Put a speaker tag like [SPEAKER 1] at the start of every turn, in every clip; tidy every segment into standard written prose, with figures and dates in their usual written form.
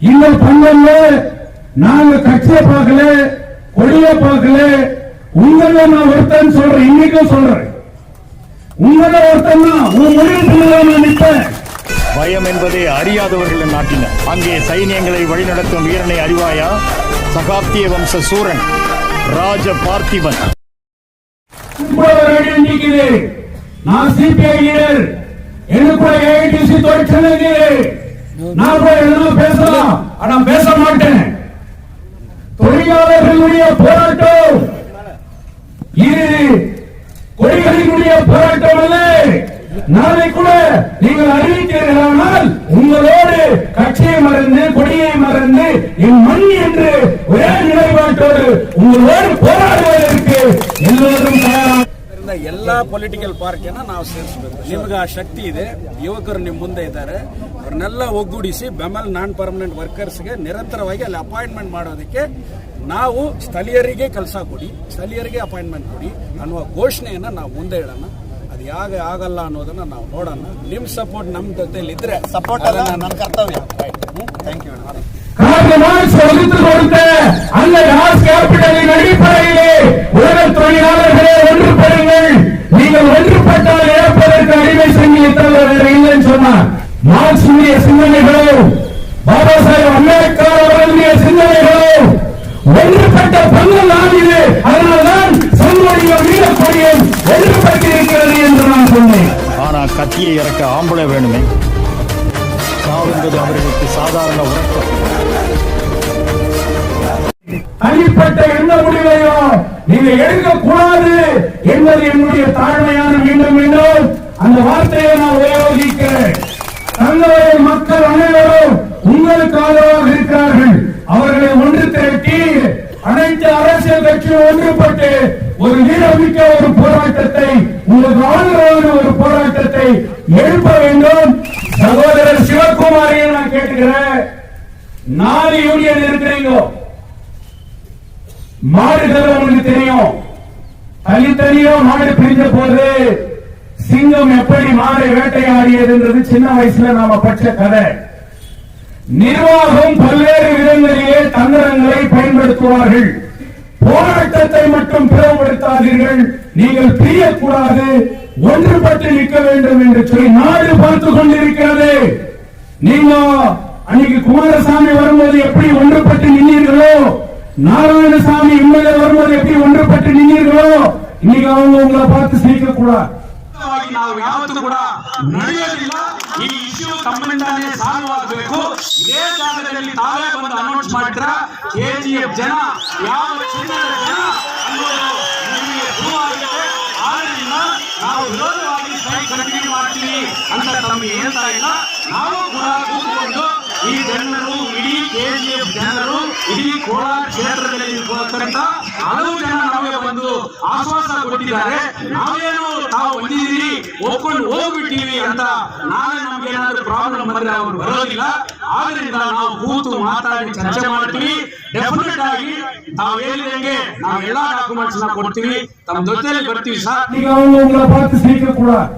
[SPEAKER 1] இந்த பங்கல்ல நாங்க கட்சியை பார்க்கல, கொடிய பார்க்கல. உங்களை நான் ஒருத்தன் சொல்றேன், இன்னைக்கும் சொல்றேன். உங்களை ஒருத்தன் தான் உன் முடிவு நான் நிற்பேன்.
[SPEAKER 2] பயம் என்பதே அறியாதவர்கள் நாட்டினர். அங்கே சைனியங்களை வழிநடத்தும் வீரனை அறிவாயா? சகாப்திய வம்ச சூரன் ராஜ பார்த்திபன்.
[SPEAKER 1] நான் சிபிஐ லீடர், எனக்கு ஏஐடிசி தொழிற்சங்க நான் போய் பேசலாம், ஆனா பேச மாட்டேன். தொழிலாளர்களுடைய போராட்டம் இது கொடிகளினுடைய போராட்டம் அல்ல. நாளை கூட நீங்கள் அறிவிக்கிறீர்களானால் உங்களோடு கட்சியை மறந்து கொடியை மறந்து என் மண் என்று ஒரே நிலைப்பாட்டோடு உங்களோடு போராடுவதற்கு எல்லோரும் தயாராக.
[SPEAKER 3] ಎಲ್ಲ ಪೊಲಿಟಿಕಲ್ ಪಾರ್ಟಿನ ನಾವು ಸೇರಿಸಬೇಕು. ನಿಮ್ಗೆ ಆ ಶಕ್ತಿ ಇದೆ, ಯುವಕರು ನಿಮ್ಮ ಮುಂದೆ ಇದ್ದಾರೆ, ಅವ್ರನ್ನೆಲ್ಲ ಒಗ್ಗೂಡಿಸಿ ಬೆಂಬಲ ನಾನ್ ಪರ್ಮನೆಂಟ್ ವರ್ಕರ್ಸ್ಗೆ ನಿರಂತರವಾಗಿ ಅಲ್ಲಿ ಅಪಾಯಿಂಟ್ಮೆಂಟ್ ಮಾಡೋದಕ್ಕೆ ನಾವು ಸ್ಥಳೀಯರಿಗೆ ಕೆಲಸ ಕೊಡಿ, ಸ್ಥಳೀಯರಿಗೆ ಅಪಾಯಿಂಟ್ಮೆಂಟ್ ಕೊಡಿ ಅನ್ನುವ ಘೋಷಣೆಯನ್ನ ನಾವು ಮುಂದೆ ಇಡೋಣ. ಅದು ಯಾಕೆ ಆಗಲ್ಲ ಅನ್ನೋದನ್ನ ನಾವು ನೋಡೋಣ. ನಿಮ್ ಸಪೋರ್ಟ್ ನಮ್ಮ ಜೊತೆಲಿ ಇದ್ರೆ
[SPEAKER 2] ಸಪೋರ್ಟ್ ಅಲ್ಲ ನನ್ನ ಕರ್ತವ್ಯ. Thank you.
[SPEAKER 1] அந்த டாஸ் கேபிட்டலின் அடிப்படையிலே உலக தொழிலாளர்களே ஒன்றுபடுங்கள். நீங்கள் ஒன்றுபட்டால் இழப்பதற்கு அடிமை சங்கிலித்தால் இல்லைன்னு சொன்னார். மார்க்சிய சிந்தனைகளோ பாபா சாஹேப் அம்பேத்கர் அவர்களுடைய சிந்தனைகளோ ஒன்றுபட்ட பங்கு நான் இது. அதனால்தான் சமூகம் வீரக்கொடியும் ஒன்றுபட்டிருக்கிறது என்று நான் சொன்னேன்.
[SPEAKER 2] ஆனா கத்தியை இறக்க ஆம்பளை வேணுமே. சாவுஎன்பது அவர்களுக்கு சாதாரண உறக்கம்.
[SPEAKER 1] தனிப்பட்ட எந்த முடிவையும் நீங்க எடுக்கக்கூடாது என்பது என்னுடைய தாழ்மையான மீண்டும் மீண்டும் அந்த வார்த்தையை நான் உபயோகிக்கிறேன். தங்களுடைய மக்கள் அனைவரும் உங்களுக்கு ஆதரவாக இருக்கிறார்கள். அவர்களை ஒன்று திரட்டி அனைத்து அரசியல் கட்சியும் ஒன்றுபட்டு ஒரு வீரமிக்க ஒரு போராட்டத்தை, உங்களுக்கு ஆதரவான ஒரு போராட்டத்தை எழுப்ப வேண்டும். சகோதரர் சிவகுமாரியை நான் கேட்டுக்கிறேன். 4 யூனியன் இருக்கிறீங்க. மாடுகள் உங்களுக்கு தெரியும். தனித்தனியோ மாடு பிரிஞ்ச போது சிங்கம் எப்படி மாடை வேட்டையாடியதுன்றது சின்ன வயசுல நாம பற்ற கதை. நிர்வாகம் பல்வேறு விதங்களிலே தந்திரங்களை பயன்படுத்துவார்கள். போராட்டத்தை மட்டும் பிளவுபடுத்தாதீர்கள். நீங்கள் பிரியக்கூடாது, ஒன்றுபட்டு நிற்க வேண்டும் என்று சொல்லி நாடு பார்த்துக் கொண்டிருக்கிறது. நீங்க அன்னைக்கு குமாரசாமி வரும்போது எப்படி ஒன்றுபட்டு நின்றீர்களோ, நாராயணசாமி எம்எல்ஏ வரும்போது எப்படி ஒன்றுபட்டு நின்றீர்களோ, இன்னைக்கு அவங்க உங்களை பார்த்து சிரிக்க கூடாது.
[SPEAKER 4] ನಾವು ಯಾವತ್ತೂ ಕೂಡ ನಡೆಯೋದಿಲ್ಲ. ಈ ಇಶ್ಯೂ ತಮ್ಮಿಂದಾನೇ ಸಾಲ್ವಾಗಬೇಕು. ಇದೇ ಜಾಗದಲ್ಲಿ ತಾವೇ ಬಂದು ಅನೌನ್ಸ್ ಮಾಡಿದ್ರ ಕೆಜಿಎಫ್ ಜನ ಯಾವ ಚಿನ್ನದ ಜನ ಅನ್ನೋದು ನಿಮಗೆ ದೂರವಾಗುತ್ತೆ. ಆದ್ರಿಂದ ನಾವು ವಿರೋಧವಾಗಿ ಸ್ಟ್ರೈಕ್ ಕಂಟಿನ್ಯೂ ಮಾಡ್ತೀವಿ ಅಂತ ತಮಗೆ ಹೇಳ್ತಾ ಇಲ್ಲ. ನಾವು ಕೂಡ ಕೂತ್ಕೊಂಡು ಈ ಜನರು, ಇಡೀ ಕೆಜಿಎಫ್ ಜನರು, ಇಡೀ ಕೋಲಾರ ಕ್ಷೇತ್ರದಲ್ಲಿ ಇರ್ತಕ್ಕಂಥ ಹಲವು ಜನ ನಮಗೆ ಬಂದು ಆಶ್ವಾಸ ಕೊಟ್ಟಿದ್ದಾರೆ. ನಾವೇನು ತಾವು ಬಂದಿದ್ದೀರಿ ಒಪ್ಕೊಂಡು ಹೋಗ್ಬಿಟ್ಟಿವಿ ಅಂತ ನಾಳೆ ನಮ್ಗೆ ಏನಾದ್ರು ಪ್ರಾಬ್ಲಮ್ ಬಂದ್ರೆ ಅವರು ಬರೋದಿಲ್ಲ. ಆದ್ರಿಂದ ನಾವು ಕೂತು ಮಾತಾಡಿ ಚರ್ಚೆ ಮಾಡ್ತೀವಿ. ಡೆಫಿನೆಟ್ ಆಗಿ ತಾವು ಹೇಳಿದಂಗೆ ನಾವು ಎಲ್ಲಾ ಡಾಕ್ಯುಮೆಂಟ್ಸ್ ಕೊಡ್ತೀವಿ, ತಮ್ಮ ಜೊತೆಯಲ್ಲಿ ಬರ್ತೀವಿ ಸರ್.
[SPEAKER 1] நீங்க அவங்க உங்களை பார்த்து சிரிக்க கூடாது.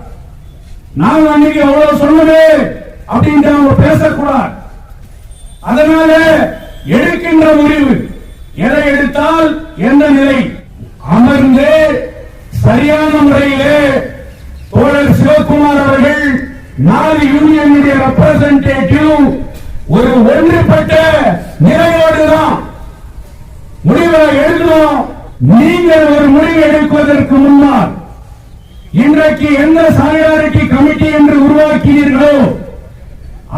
[SPEAKER 1] நாங்க அன்னைக்கு அவ்வளவு சொன்னவே அப்படின்ட்டு அவங்க பேசக்கூடாது. அதனால எடுக்கின்ற முடிவு எதை எடுத்தால் எந்த நிலை அமர்ந்து சரியான முறையிலே தோழர் சிவகுமார் அவர்கள் 4 யூனியனுடைய ரெப்ரசன்டேட்டிவ் ஒரு ஒன்றுபட்ட நிலையோடுதான் முடிவை எழுதணும். நீங்கள் ஒரு முடிவு எடுப்பதற்கு முன்னால் இன்றைக்கு எந்த சாலிடாரிட்டி கமிட்டி என்று உருவாக்கினீர்களோ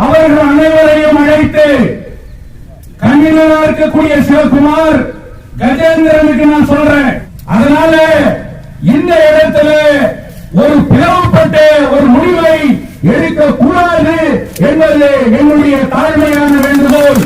[SPEAKER 1] அவர்கள் அனைவரையும் அழைத்து கன்வீனரா இருக்கக்கூடிய சிவகுமார் கஜேந்திரனுக்கு நான் சொல்றேன். அதனால இந்த இடத்துல ஒரு பிளவுபட்ட ஒரு முடிவை எடுக்க கூடாது என்பது என்னுடைய தாழ்மையான வேண்டுகோள்.